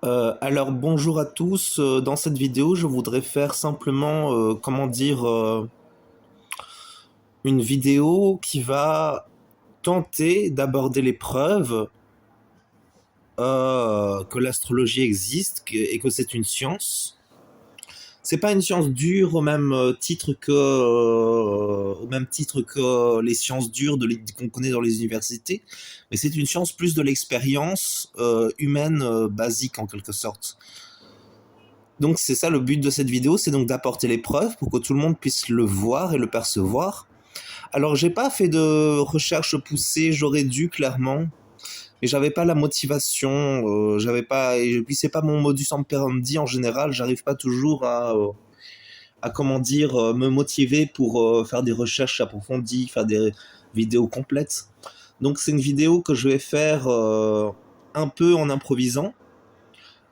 Alors bonjour à tous. Dans cette vidéo, je voudrais faire simplement, une vidéo qui va tenter d'aborder les preuves que l'astrologie existe et que c'est une science. C'est pas une science dure au même titre que les sciences dures qu'on connaît dans les universités, mais c'est une science plus de l'expérience humaine basique en quelque sorte. Donc c'est ça le but de cette vidéo, c'est donc d'apporter les preuves pour que tout le monde puisse le voir et le percevoir. Alors j'ai pas fait de recherche poussée, j'aurais dû clairement, mais j'avais pas la motivation, j'avais pas, et puis c'est pas mon modus operandi en général, j'arrive pas toujours à me motiver pour faire des recherches approfondies, faire des vidéos complètes. Donc c'est une vidéo que je vais faire un peu en improvisant,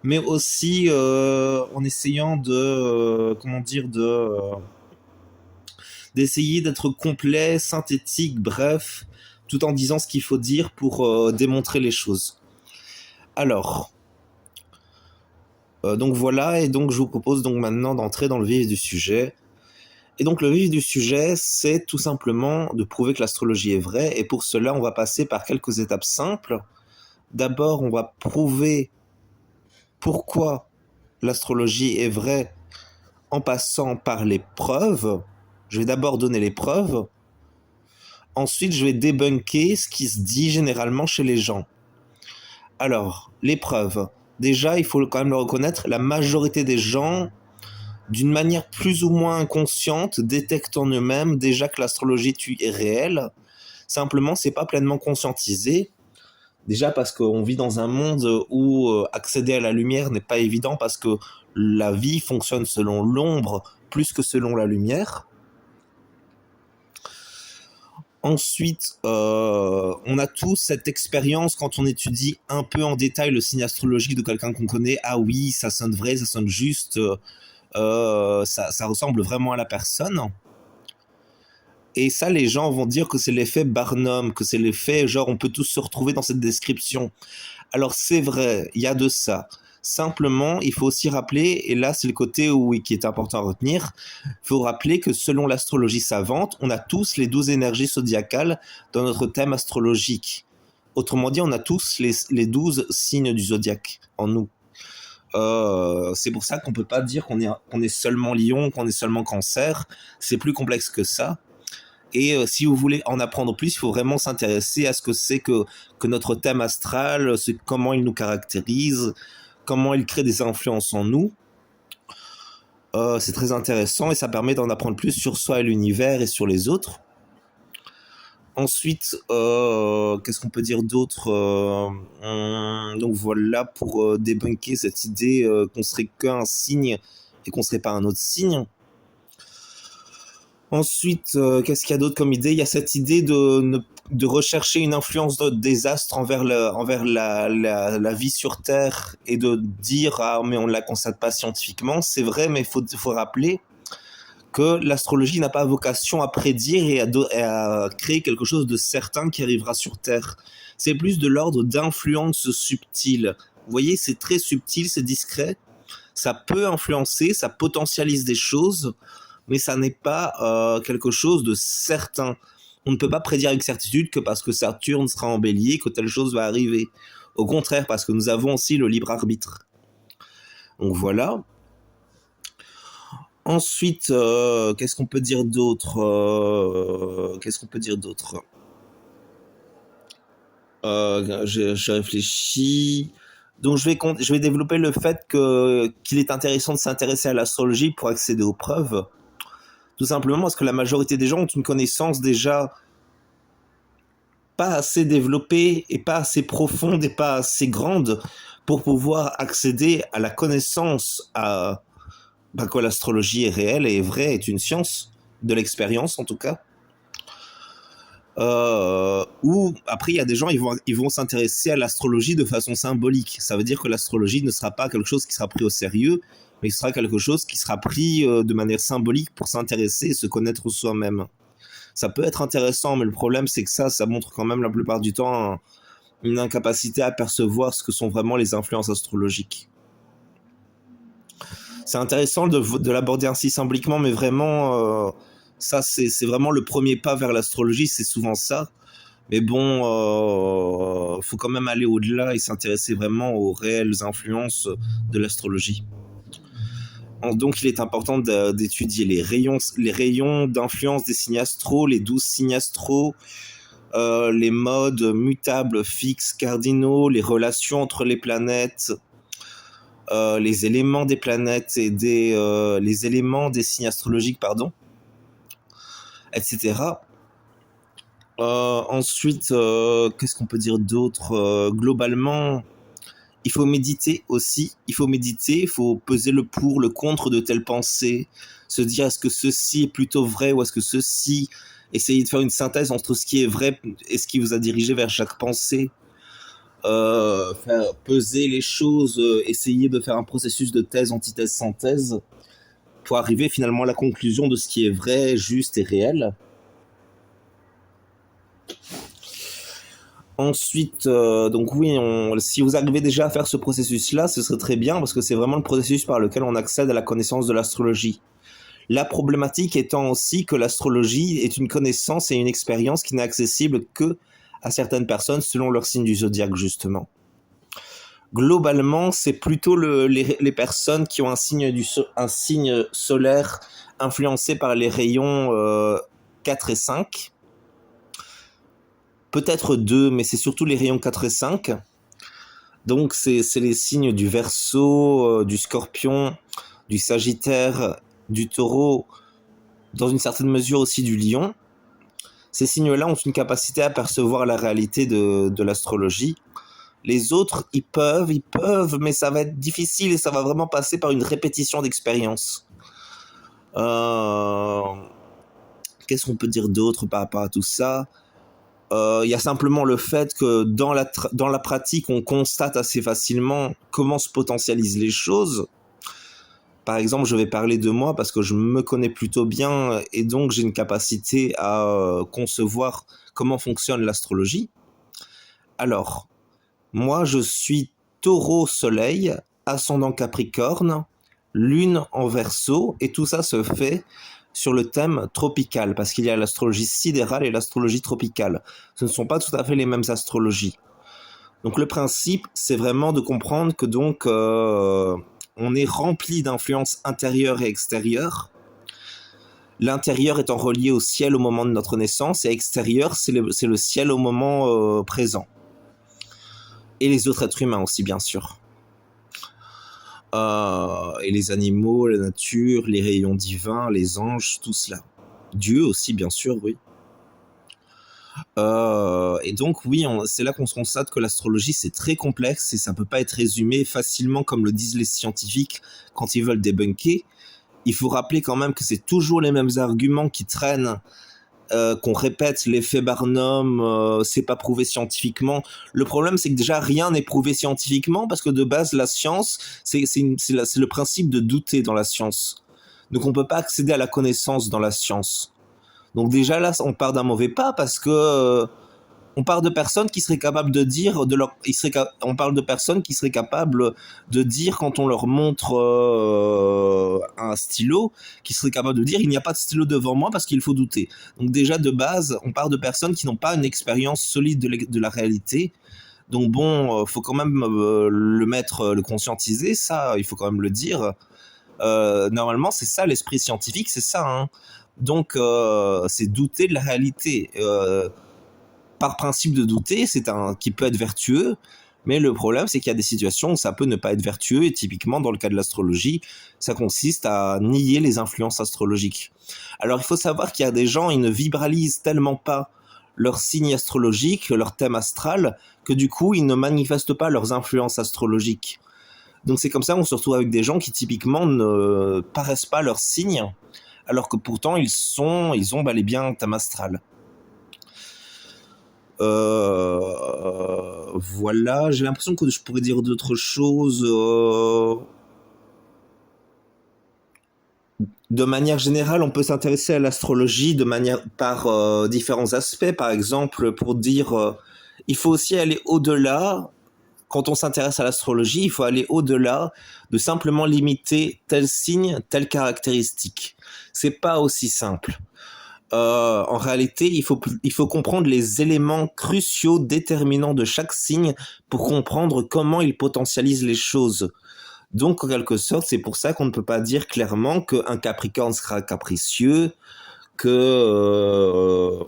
mais aussi en essayant d'essayer d'être complet, synthétique, bref, tout en disant ce qu'il faut dire pour démontrer les choses. Alors, donc voilà, et donc je vous propose donc maintenant d'entrer dans le vif du sujet. Et donc le vif du sujet, c'est tout simplement de prouver que l'astrologie est vraie, et pour cela, on va passer par quelques étapes simples. D'abord, on va prouver pourquoi l'astrologie est vraie en passant par les preuves. Je vais d'abord donner les preuves. Ensuite, je vais débunker ce qui se dit généralement chez les gens. Alors, les preuves. Déjà, il faut quand même le reconnaître, la majorité des gens, d'une manière plus ou moins inconsciente, détectent en eux-mêmes déjà que l'astrologie est réelle. Simplement, c'est pas pleinement conscientisé. Déjà parce qu'on vit dans un monde où accéder à la lumière n'est pas évident parce que la vie fonctionne selon l'ombre plus que selon la lumière. Ensuite, on a tous cette expérience quand on étudie un peu en détail le signe astrologique de quelqu'un qu'on connaît. Ah oui, ça sonne vrai, ça sonne juste, ça ressemble vraiment à la personne. Et ça, les gens vont dire que c'est l'effet Barnum, que c'est l'effet genre on peut tous se retrouver dans cette description. Alors c'est vrai, il y a de ça. Simplement, il faut aussi rappeler, et là c'est le côté qui est important à retenir, il faut rappeler que selon l'astrologie savante, on a tous les 12 énergies zodiacales dans notre thème astrologique. Autrement dit, on a tous les 12 signes du zodiaque en nous. C'est pour ça qu'on ne peut pas dire qu'on est seulement lion, qu'on est seulement cancer. C'est plus complexe que ça. Et si vous voulez en apprendre plus, il faut vraiment s'intéresser à ce que c'est que notre thème astral, comment il nous caractérise, comment il crée des influences en nous. C'est très intéressant et ça permet d'en apprendre plus sur soi et l'univers et sur les autres. Ensuite, qu'est-ce qu'on peut dire d'autre donc voilà, pour débunker cette idée qu'on serait qu'un signe et qu'on serait pas un autre signe. Ensuite, qu'est-ce qu'il y a d'autre comme idée? Il y a cette idée de rechercher une influence des astres envers la vie sur Terre et de dire ah mais on ne la constate pas scientifiquement. C'est vrai, mais il faut rappeler que l'astrologie n'a pas vocation à prédire et à créer quelque chose de certain qui arrivera sur Terre. C'est plus de l'ordre d'influence subtile. Vous voyez, c'est très subtil, c'est discret. Ça peut influencer, ça potentialise des choses, mais ça n'est pas quelque chose de certain. On ne peut pas prédire avec certitude que parce que Saturne sera en bélier, que telle chose va arriver. Au contraire, parce que nous avons aussi le libre arbitre. Donc voilà. Ensuite, qu'est-ce qu'on peut dire d'autre je réfléchis. Donc je vais développer le fait qu'il est intéressant de s'intéresser à l'astrologie pour accéder aux preuves. Tout simplement parce que la majorité des gens ont une connaissance déjà pas assez développée et pas assez profonde et pas assez grande pour pouvoir accéder à la connaissance que l'astrologie est réelle et est vraie, est une science, de l'expérience en tout cas. Ou après il y a des gens ils vont s'intéresser à l'astrologie de façon symbolique. Ça veut dire que l'astrologie ne sera pas quelque chose qui sera pris au sérieux, mais ce sera quelque chose qui sera pris de manière symbolique pour s'intéresser et se connaître soi-même. Ça peut être intéressant, mais le problème c'est que ça montre quand même la plupart du temps une incapacité à percevoir ce que sont vraiment les influences astrologiques. C'est intéressant de l'aborder ainsi symboliquement, mais vraiment, ça, c'est vraiment le premier pas vers l'astrologie, c'est souvent ça. Mais bon, faut quand même aller au-delà et s'intéresser vraiment aux réelles influences de l'astrologie. Donc, il est important d'étudier les rayons d'influence des signes astraux, les 12 signes astraux, les modes mutables, fixes, cardinaux, les relations entre les planètes, les éléments des planètes et les éléments des signes astrologiques, pardon, etc. Ensuite, qu'est-ce qu'on peut dire d'autre? Globalement, il faut méditer aussi. Il faut peser le pour, le contre de telle pensée, se dire est-ce que ceci est plutôt vrai ou est-ce que ceci... Essayer de faire une synthèse entre ce qui est vrai et ce qui vous a dirigé vers chaque pensée. Faire peser les choses, essayer de faire un processus de thèse, antithèse, synthèse pour arriver finalement à la conclusion de ce qui est vrai, juste et réel. Ensuite, donc oui, si vous arrivez déjà à faire ce processus-là, ce serait très bien parce que c'est vraiment le processus par lequel on accède à la connaissance de l'astrologie. La problématique étant aussi que l'astrologie est une connaissance et une expérience qui n'est accessible que à certaines personnes selon leur signe du zodiaque, justement. Globalement, c'est plutôt les personnes qui ont un signe solaire influencé par les rayons 4 et 5. Peut-être 2, mais c'est surtout les rayons 4 et 5. Donc, c'est les signes du Verseau, du Scorpion, du Sagittaire, du Taureau, dans une certaine mesure aussi du Lion. Ces signes-là ont une capacité à percevoir la réalité de l'astrologie. Les autres, ils peuvent, mais ça va être difficile et ça va vraiment passer par une répétition d'expérience. Qu'est-ce qu'on peut dire d'autre par rapport à tout ça? Y a simplement le fait que dans la pratique, on constate assez facilement comment se potentialisent les choses. Par exemple, je vais parler de moi parce que je me connais plutôt bien et donc j'ai une capacité à concevoir comment fonctionne l'astrologie. Alors, moi, je suis Taureau Soleil, ascendant Capricorne, Lune en Verseau, et tout ça se fait sur le thème tropical, parce qu'il y a l'astrologie sidérale et l'astrologie tropicale. Ce ne sont pas tout à fait les mêmes astrologies. Donc le principe, c'est vraiment de comprendre que donc on est rempli d'influences intérieures et extérieures. L'intérieur étant relié au ciel au moment de notre naissance, et extérieur, c'est le ciel au moment présent. Et les autres êtres humains aussi, bien sûr. Et les animaux, la nature, les rayons divins, les anges, tout cela. Dieu aussi, bien sûr, oui. Et donc, oui, c'est là qu'on se constate que l'astrologie, c'est très complexe et ça peut pas être résumé facilement comme le disent les scientifiques quand ils veulent débunker. Il faut rappeler quand même que c'est toujours les mêmes arguments qui traînent, qu'on répète l'effet Barnum, c'est pas prouvé scientifiquement. Le problème, c'est que déjà rien n'est prouvé scientifiquement parce que de base, la science, c'est le principe de douter dans la science. Donc on peut pas accéder à la connaissance dans la science. Donc déjà là, on part d'un mauvais pas parce que on parle de personnes qui seraient capables de dire on parle de personnes qui seraient capables de dire quand on leur montre un stylo, qui seraient capables de dire il n'y a pas de stylo devant moi parce qu'il faut douter. Donc déjà de base, on parle de personnes qui n'ont pas une expérience solide de la réalité. Donc bon, faut quand même le conscientiser, ça, il faut quand même le dire. Normalement, c'est ça l'esprit scientifique, c'est ça. Hein. Donc c'est douter de la réalité. Par principe de douter, qui peut être vertueux, mais le problème, c'est qu'il y a des situations où ça peut ne pas être vertueux, et typiquement, dans le cas de l'astrologie, ça consiste à nier les influences astrologiques. Alors, il faut savoir qu'il y a des gens, ils ne vibralisent tellement pas leur signe astrologique, leur thème astral, que du coup, ils ne manifestent pas leurs influences astrologiques. Donc, c'est comme ça qu'on se retrouve avec des gens qui, typiquement, ne paraissent pas leur signe, alors que pourtant, ils ont bel et bien un thème astral. Voilà, j'ai l'impression que je pourrais dire d'autres choses. De manière générale, on peut s'intéresser à l'astrologie par différents aspects. Par exemple, pour dire, il faut aussi aller au-delà quand on s'intéresse à l'astrologie, il faut aller au-delà de simplement limiter tel signe, telle caractéristique. C'est pas aussi simple. En réalité, il faut comprendre les éléments cruciaux déterminants de chaque signe pour comprendre comment il potentialise les choses. Donc, en quelque sorte, c'est pour ça qu'on ne peut pas dire clairement qu'un Capricorne sera capricieux, que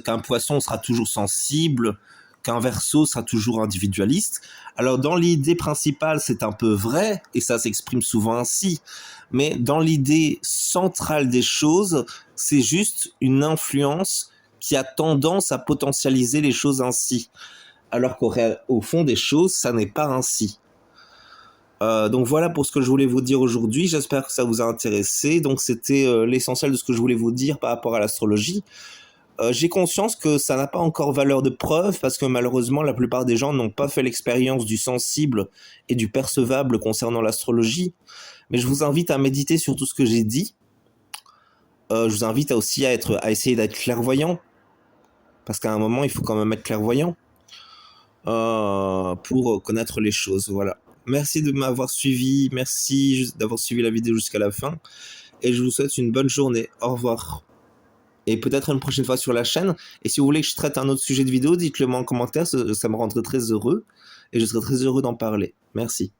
qu'un Poisson sera toujours sensible, qu'un Verseau sera toujours individualiste. Alors, dans l'idée principale, c'est un peu vrai, et ça s'exprime souvent ainsi. Mais dans l'idée centrale des choses, c'est juste une influence qui a tendance à potentialiser les choses ainsi. Alors qu'au fond des choses, ça n'est pas ainsi. Donc voilà pour ce que je voulais vous dire aujourd'hui. J'espère que ça vous a intéressé. Donc c'était l'essentiel de ce que je voulais vous dire par rapport à l'astrologie. J'ai conscience que ça n'a pas encore valeur de preuve parce que malheureusement la plupart des gens n'ont pas fait l'expérience du sensible et du percevable concernant l'astrologie. Mais je vous invite à méditer sur tout ce que j'ai dit. Je vous invite aussi à essayer d'être clairvoyant. Parce qu'à un moment, il faut quand même être clairvoyant pour connaître les choses. Voilà. Merci de m'avoir suivi. Merci d'avoir suivi la vidéo jusqu'à la fin. Et je vous souhaite une bonne journée. Au revoir. Et peut-être une prochaine fois sur la chaîne. Et si vous voulez que je traite un autre sujet de vidéo, dites-le moi en commentaire. Ça me rendrait très heureux. Et je serai très heureux d'en parler. Merci.